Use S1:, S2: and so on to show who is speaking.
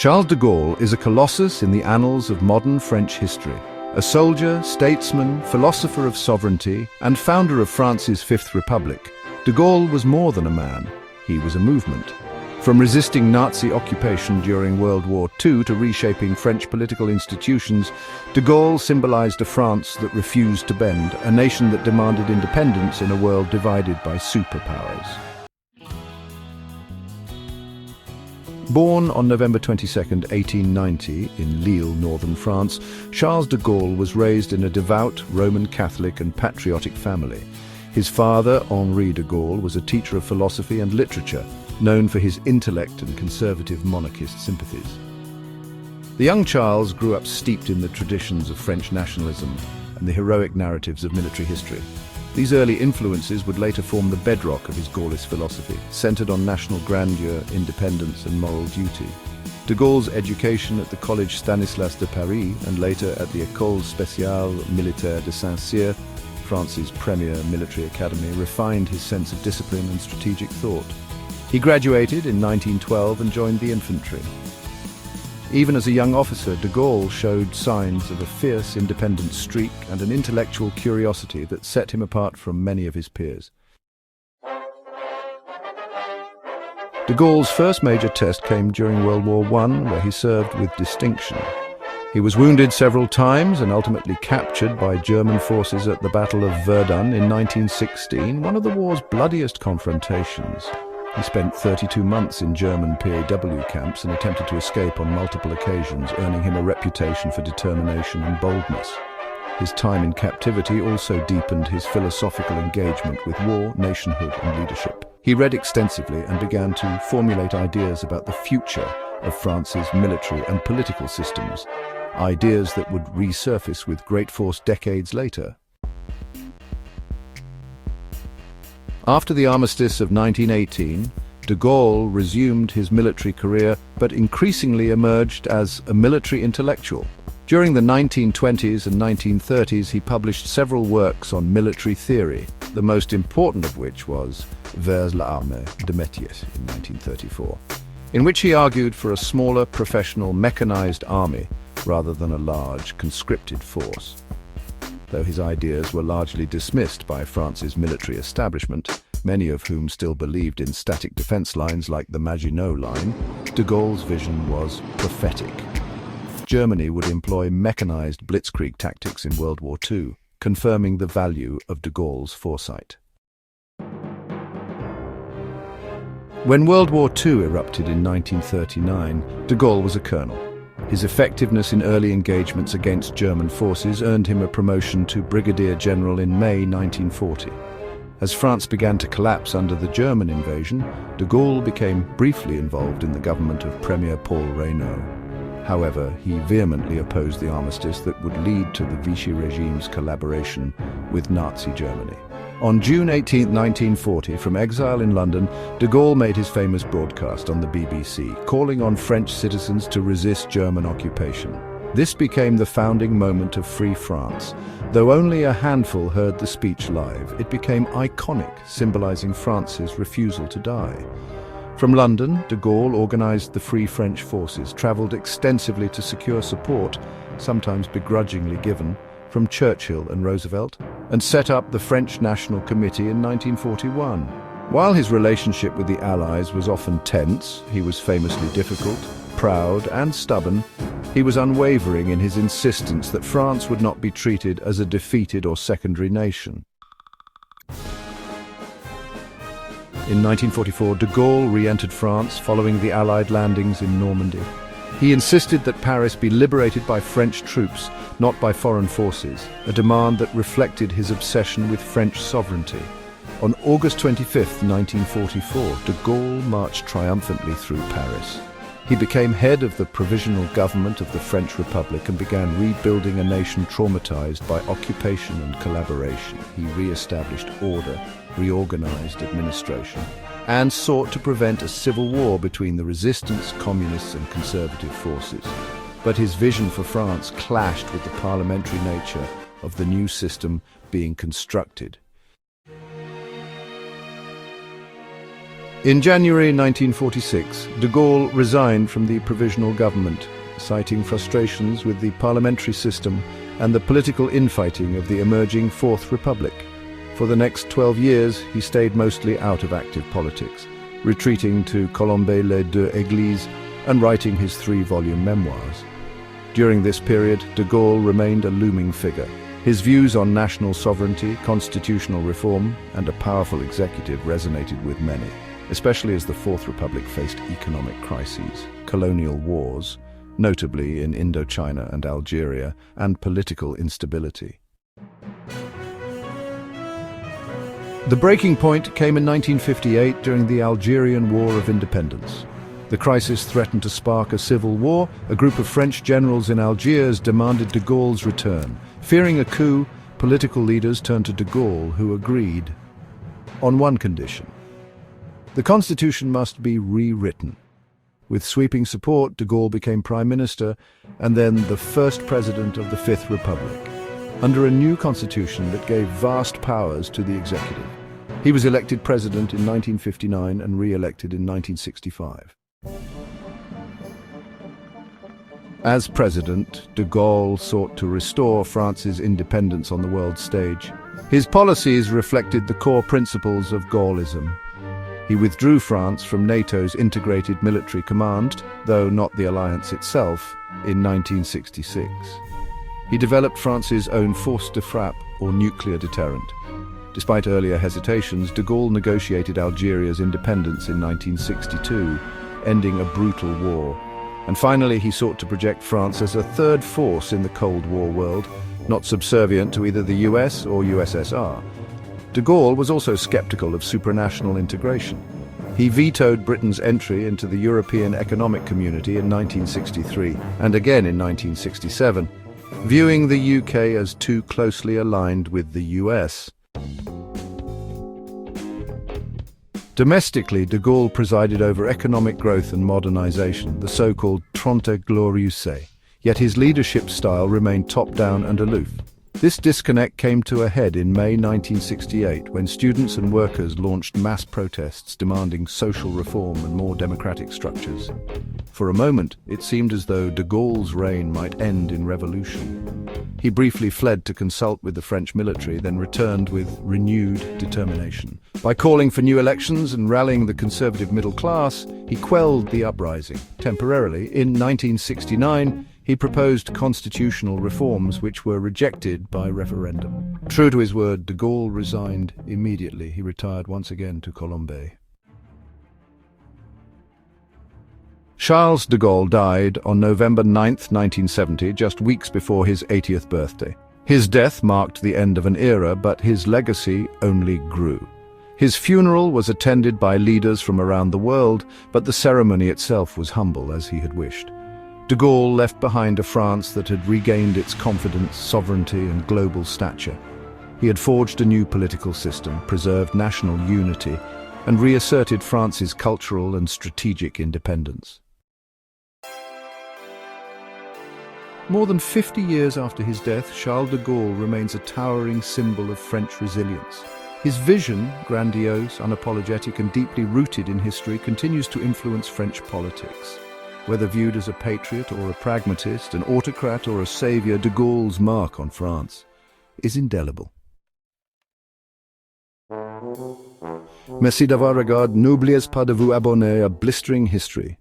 S1: Charles de Gaulle is a colossus in the annals of modern French history. A soldier, statesman, philosopher of sovereignty, and founder of France's Fifth Republic, de Gaulle was more than a man, he was a movement. From resisting Nazi occupation during World War II to reshaping French political institutions, de Gaulle symbolized a France that refused to bend, a nation that demanded independence in a world divided by superpowers. Born on November 22, 1890, in Lille, northern France, Charles de Gaulle was raised in a devout Roman Catholic and patriotic family. His father, Henri de Gaulle, was a teacher of philosophy and literature, known for his intellect and conservative monarchist sympathies. The young Charles grew up steeped in the traditions of French nationalism and the heroic narratives of military history. These early influences would later form the bedrock of his Gaullist philosophy, centered on national grandeur, independence and moral duty. De Gaulle's education at the Collège Stanislas de Paris and later at the École Spéciale Militaire de Saint-Cyr, France's premier military academy, refined his sense of discipline and strategic thought. He graduated in 1912 and joined the infantry. Even as a young officer, de Gaulle showed signs of a fierce, independent streak and an intellectual curiosity that set him apart from many of his peers. De Gaulle's first major test came during World War I, where he served with distinction. He was wounded several times and ultimately captured by German forces at the Battle of Verdun in 1916, one of the war's bloodiest confrontations. He spent 32 months in German PAW camps and attempted to escape on multiple occasions, earning him a reputation for determination and boldness. His time in captivity also deepened his philosophical engagement with war, nationhood, and leadership. He read extensively and began to formulate ideas about the future of France's military and political systems, ideas that would resurface with great force decades later. After the armistice of 1918, de Gaulle resumed his military career, but increasingly emerged as a military intellectual. During the 1920s and 1930s, he published several works on military theory, the most important of which was Vers l'armée de métier in 1934, in which he argued for a smaller, professional, mechanized army rather than a large, conscripted force. Though his ideas were largely dismissed by France's military establishment, many of whom still believed in static defense lines like the Maginot Line, de Gaulle's vision was prophetic. Germany would employ mechanized blitzkrieg tactics in World War II, confirming the value of de Gaulle's foresight. When World War II erupted in 1939, de Gaulle was a colonel. His effectiveness in early engagements against German forces earned him a promotion to brigadier general in May 1940. As France began to collapse under the German invasion, de Gaulle became briefly involved in the government of Premier Paul Reynaud. However, he vehemently opposed the armistice that would lead to the Vichy regime's collaboration with Nazi Germany. On June 18, 1940, from exile in London, de Gaulle made his famous broadcast on the BBC, calling on French citizens to resist German occupation. This became the founding moment of Free France. Though only a handful heard the speech live, it became iconic, symbolizing France's refusal to die. From London, de Gaulle organized the Free French forces, traveled extensively to secure support, sometimes begrudgingly given, from Churchill and Roosevelt, and set up the French National Committee in 1941. While his relationship with the Allies was often tense, he was famously difficult, proud and stubborn, he was unwavering in his insistence that France would not be treated as a defeated or secondary nation. In 1944, de Gaulle re-entered France following the Allied landings in Normandy. He insisted that Paris be liberated by French troops, not by foreign forces, a demand that reflected his obsession with French sovereignty. On August 25, 1944, de Gaulle marched triumphantly through Paris. He became head of the provisional government of the French Republic and began rebuilding a nation traumatized by occupation and collaboration. He re-established order, reorganized administration, and sought to prevent a civil war between the resistance, communists and conservative forces. But his vision for France clashed with the parliamentary nature of the new system being constructed. In January 1946, de Gaulle resigned from the provisional government, citing frustrations with the parliamentary system and the political infighting of the emerging Fourth Republic. For the next 12 years, he stayed mostly out of active politics, retreating to Colombe-les-Deux-Églises and writing his 3-volume memoirs. During this period, de Gaulle remained a looming figure. His views on national sovereignty, constitutional reform, and a powerful executive resonated with many, especially as the Fourth Republic faced economic crises, colonial wars, notably in Indochina and Algeria, and political instability. The breaking point came in 1958 during the Algerian War of Independence. The crisis threatened to spark a civil war. A group of French generals in Algiers demanded de Gaulle's return. Fearing a coup, political leaders turned to de Gaulle, who agreed on one condition: the constitution must be rewritten. With sweeping support, de Gaulle became Prime Minister and then the first President of the Fifth Republic, under a new constitution that gave vast powers to the executive. He was elected President in 1959 and re-elected in 1965. As President, de Gaulle sought to restore France's independence on the world stage. His policies reflected the core principles of Gaullism. He withdrew France from NATO's integrated military command, though not the alliance itself, in 1966. He developed France's own force de frappe, or nuclear deterrent. Despite earlier hesitations, de Gaulle negotiated Algeria's independence in 1962, ending a brutal war. And finally, he sought to project France as a third force in the Cold War world, not subservient to either the US or USSR. De Gaulle was also skeptical of supranational integration. He vetoed Britain's entry into the European Economic Community in 1963 and again in 1967, viewing the UK as too closely aligned with the US. Domestically, de Gaulle presided over economic growth and modernization, the so-called Trente Glorieuses, yet his leadership style remained top-down and aloof. This disconnect came to a head in May 1968 when students and workers launched mass protests demanding social reform and more democratic structures. For a moment, it seemed as though de Gaulle's reign might end in revolution. He briefly fled to consult with the French military, then returned with renewed determination. By calling for new elections and rallying the conservative middle class, he quelled the uprising. Temporarily, in 1969, he proposed constitutional reforms which were rejected by referendum. True to his word, de Gaulle resigned immediately. He retired once again to Colombe. Charles de Gaulle died on November 9, 1970, just weeks before his 80th birthday. His death marked the end of an era, but his legacy only grew. His funeral was attended by leaders from around the world, but the ceremony itself was humble, as he had wished. De Gaulle left behind a France that had regained its confidence, sovereignty, and global stature. He had forged a new political system, preserved national unity, and reasserted France's cultural and strategic independence. More than 50 years after his death, Charles de Gaulle remains a towering symbol of French resilience. His vision, grandiose, unapologetic, and deeply rooted in history, continues to influence French politics. Whether viewed as a patriot or a pragmatist, an autocrat or a savior, de Gaulle's mark on France is indelible. Merci d'avoir regardé. N'oubliez pas de vous abonner à Blistering History.